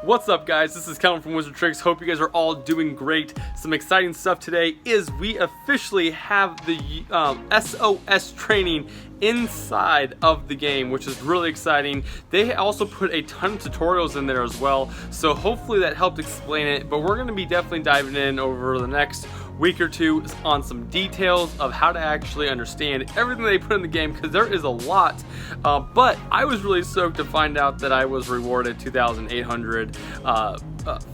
What's up, guys? This is Calamity from Wizard Tricks. Hope you guys are all doing great. Some exciting stuff today is we officially have the SOS training inside of the game, which is really exciting. They also put a ton of tutorials in there as well, so hopefully that helped explain it. But we're going to be definitely diving in over the next week or two on some details of how to actually understand everything they put in the game, because there is a lot. But I was really stoked to find out that I was rewarded 2,800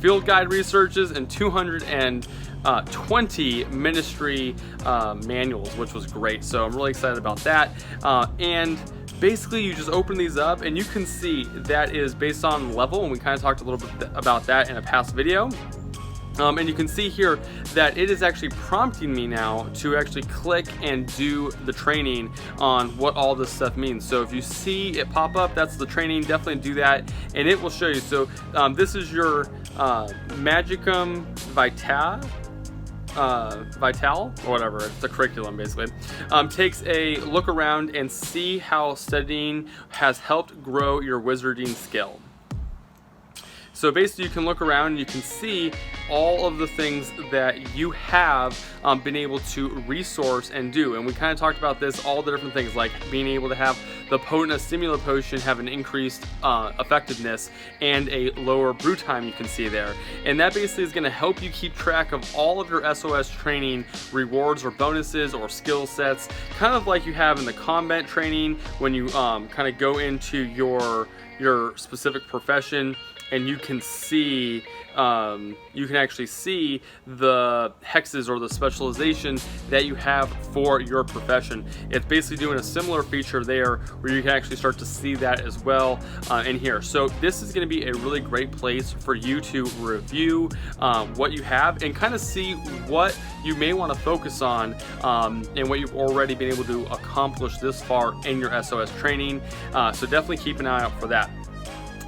field guide researches and 220 ministry manuals, which was great. So I'm really excited about that. And basically you just open these up and you can see that is based on level, and we kind of talked a little bit about that in a past video. And you can see here that it is actually prompting me now to actually click and do the training on what all this stuff means. So if you see it pop up, that's the training. Definitely do that and it will show you. So this is your Magicum Vital or whatever, it's the curriculum basically. Takes a look around and see how studying has helped grow your wizarding skill. So basically you can look around and you can see all of the things that you have been able to resource and do. And we kind of talked about this, all the different things, like being able to have the potent stimula potion have an increased effectiveness and a lower brew time, you can see there. And that basically is going to help you keep track of all of your SOS training rewards or bonuses or skill sets, kind of like you have in the combat training when you kind of go into your specific profession. And you can see, you can actually see the hexes or the specializations that you have for your profession. It's basically doing a similar feature there where you can actually start to see that as well in here. So this is going to be a really great place for you to review what you have and kind of see what you may want to focus on and what you've already been able to accomplish this far in your SOS training. So definitely keep an eye out for that.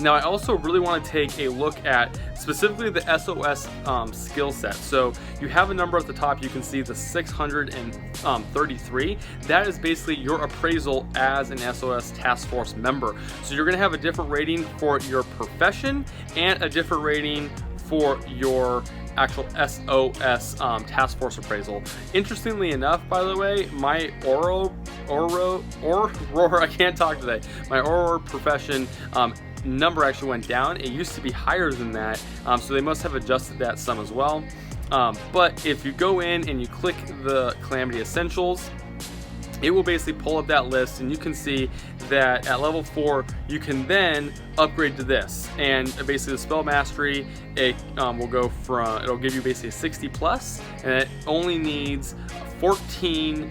Now I also really want to take a look at specifically the SOS skill set. So you have a number at the top, you can see the 633. That is basically your appraisal as an SOS task force member. So you're going to have a different rating for your profession and a different rating for your actual SOS task force appraisal. Interestingly enough, by the way, my I can't talk today. My Aurora profession number actually went down. It used to be higher than that, so they must have adjusted that some as well. But if you go in and you click the Calamity Essentials, it will basically pull up that list, and you can see that at level 4 you can then upgrade to this. And basically the spell mastery, it will go from, it'll give you basically a 60 plus, and it only needs 14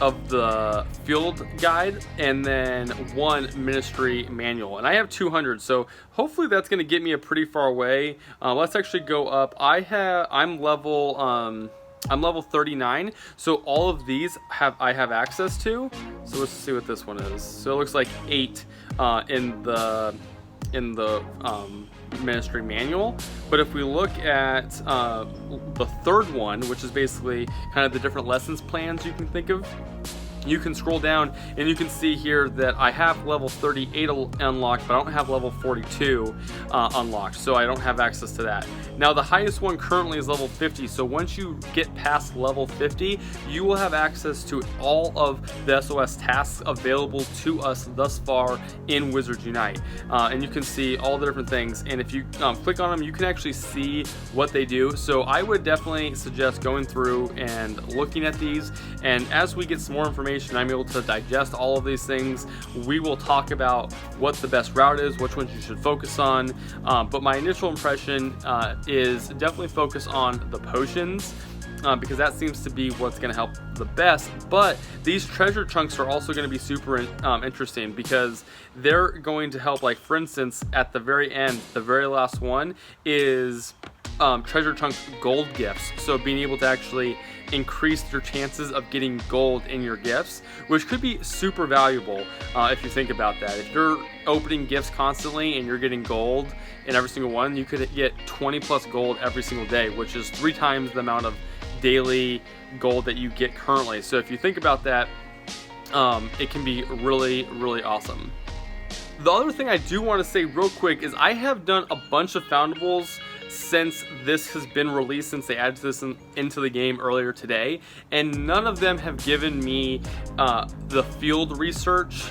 of the field guide and then 1 ministry manual. And I have 200, so hopefully that's going to get me a pretty far way. Let's actually go up. I'm level 39, so all of these I have access to. So let's see what this one is. So it looks like 8 in the ministry manual. But if we look at the third one, which is basically kind of the different lessons plans you can think of, you can scroll down and you can see here that I have level 38 unlocked, but I don't have level 42 unlocked, so I don't have access to that. Now the highest one currently is level 50, so once you get past level 50, you will have access to all of the SOS tasks available to us thus far in Wizards Unite. And you can see all the different things, and if you click on them, you can actually see what they do. So I would definitely suggest going through and looking at these, and as we get some more information, I'm able to digest all of these things, we will talk about what the best route is, which ones you should focus on. But my initial impression is definitely focus on the potions, because that seems to be what's going to help the best. But these treasure chunks are also going to be super interesting, because they're going to help. Like for instance, at the very end, the very last one is treasure chunk gold gifts. So being able to actually increase your chances of getting gold in your gifts, which could be super valuable if you think about that. If you're opening gifts constantly and you're getting gold in every single one, you could get 20 plus gold every single day, which is 3 times the amount of daily gold that you get currently. So if you think about that, it can be really, really awesome. The other thing I do want to say real quick is I have done a bunch of Foundables since this has been released, since they added this into the game earlier today, and none of them have given me the field research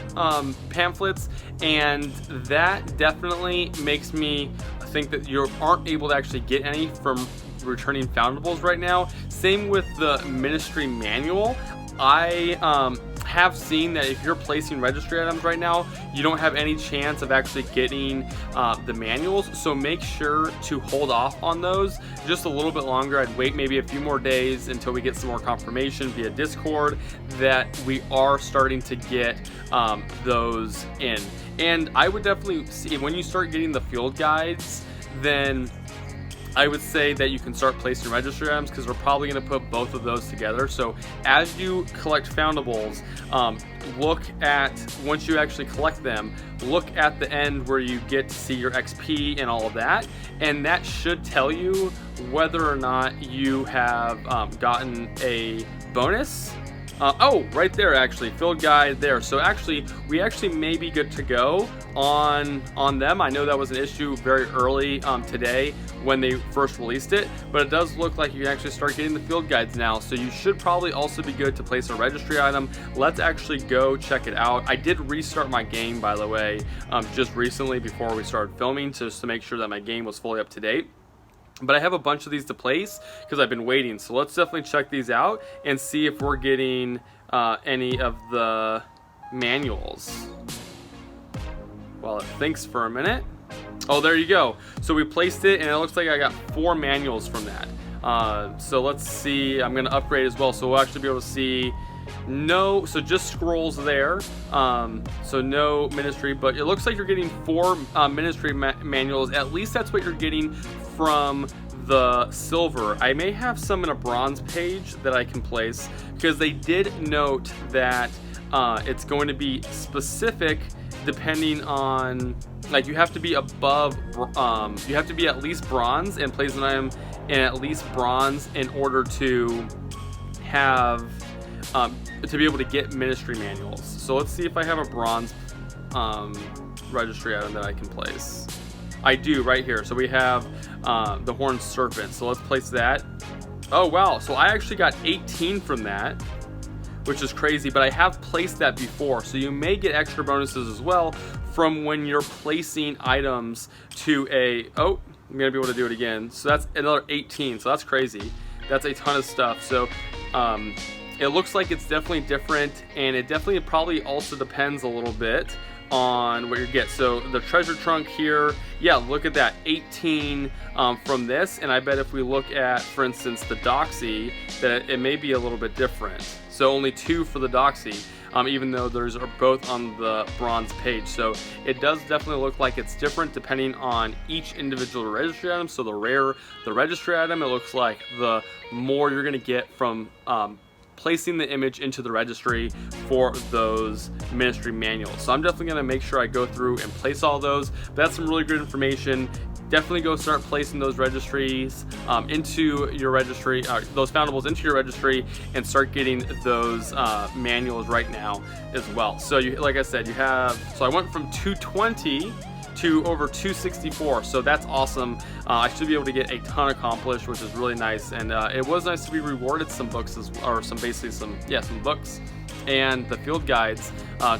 pamphlets, and that definitely makes me think that you aren't able to actually get any from returning Foundables right now. Same with the ministry manual. I have seen that if you're placing registry items right now, you don't have any chance of actually getting the manuals, so make sure to hold off on those just a little bit longer. I'd wait maybe a few more days until we get some more confirmation via Discord that we are starting to get those in. And I would definitely see, when you start getting the field guides, then I would say that you can start placing registry items, because we're probably going to put both of those together. So as you collect Foundables, look at, once you actually collect them, look at the end where you get to see your XP and all of that, and that should tell you whether or not you have gotten a bonus. Oh, right there, actually, field guide there. So actually, we actually may be good to go on them. I know that was an issue very early today when they first released it, but it does look like you can actually start getting the field guides now. So you should probably also be good to place a registry item. Let's actually go check it out. I did restart my game, by the way, just recently before we started filming, just to make sure that my game was fully up to date. But I have a bunch of these to place because I've been waiting. So let's definitely check these out and see if we're getting any of the manuals. While it thinks for a minute. Oh, there you go. So we placed it, and it looks like I got 4 manuals from that. So let's see. I'm going to upgrade as well. So we'll actually be able to see so just scrolls there. So no ministry, but it looks like you're getting 4 ministry manuals. At least that's what you're getting from the silver. I may have some in a bronze page that I can place, because they did note that it's going to be specific depending on, like, you have to be above, you have to be at least bronze and place an item in at least bronze in order to have to be able to get ministry manuals. So let's see if I have a bronze registry item that I can place. I do, right here. So we have the horned serpent. So let's place that. Oh wow, so I actually got 18 from that, which is crazy, but I have placed that before. So you may get extra bonuses as well from when you're placing items to a, oh, I'm gonna be able to do it again. So that's another 18, so that's crazy. That's a ton of stuff. So it looks like it's definitely different, and it definitely probably also depends a little bit on what you get. So the treasure trunk here, yeah, look at that, 18 from this, and I bet if we look at, for instance, the doxy, that it may be a little bit different. So only 2 for the doxy, even though those are both on the bronze page. So it does definitely look like it's different depending on each individual registry item. So the rarer the registry item, it looks like the more you're gonna get from placing the image into the registry for those ministry manuals. So I'm definitely going to make sure I go through and place all those. That's some really good information. Definitely go start placing those registries into your registry, those Foundables into your registry, and start getting those manuals right now as well. So you, like I said, you have, so I went from 220 to over 264, so that's awesome. I should be able to get a ton accomplished, which is really nice, and it was nice to be rewarded some books, or some books and the field guides,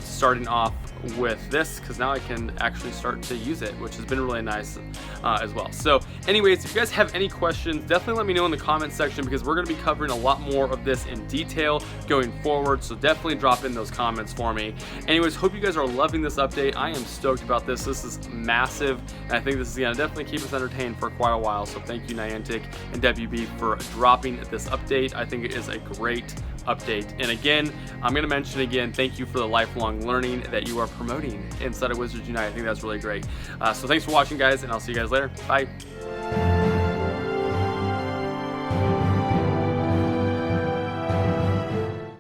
starting off with this, because now I can actually start to use it, which has been really nice as well. So anyways, if you guys have any questions, definitely let me know in the comment section, because we're going to be covering a lot more of this in detail going forward, so definitely drop in those comments for me. Anyways, hope you guys are loving this update. I am stoked about this. This is massive, and I think this is going to definitely keep us entertained for quite a while. So thank you, Niantic and WB, for dropping this update. I think it is a great update. And again, I'm going to mention again, thank you for the lifelong learning that you are promoting inside of Wizards Unite. I think that's really great. So thanks for watching, guys, and I'll see you guys later. Bye.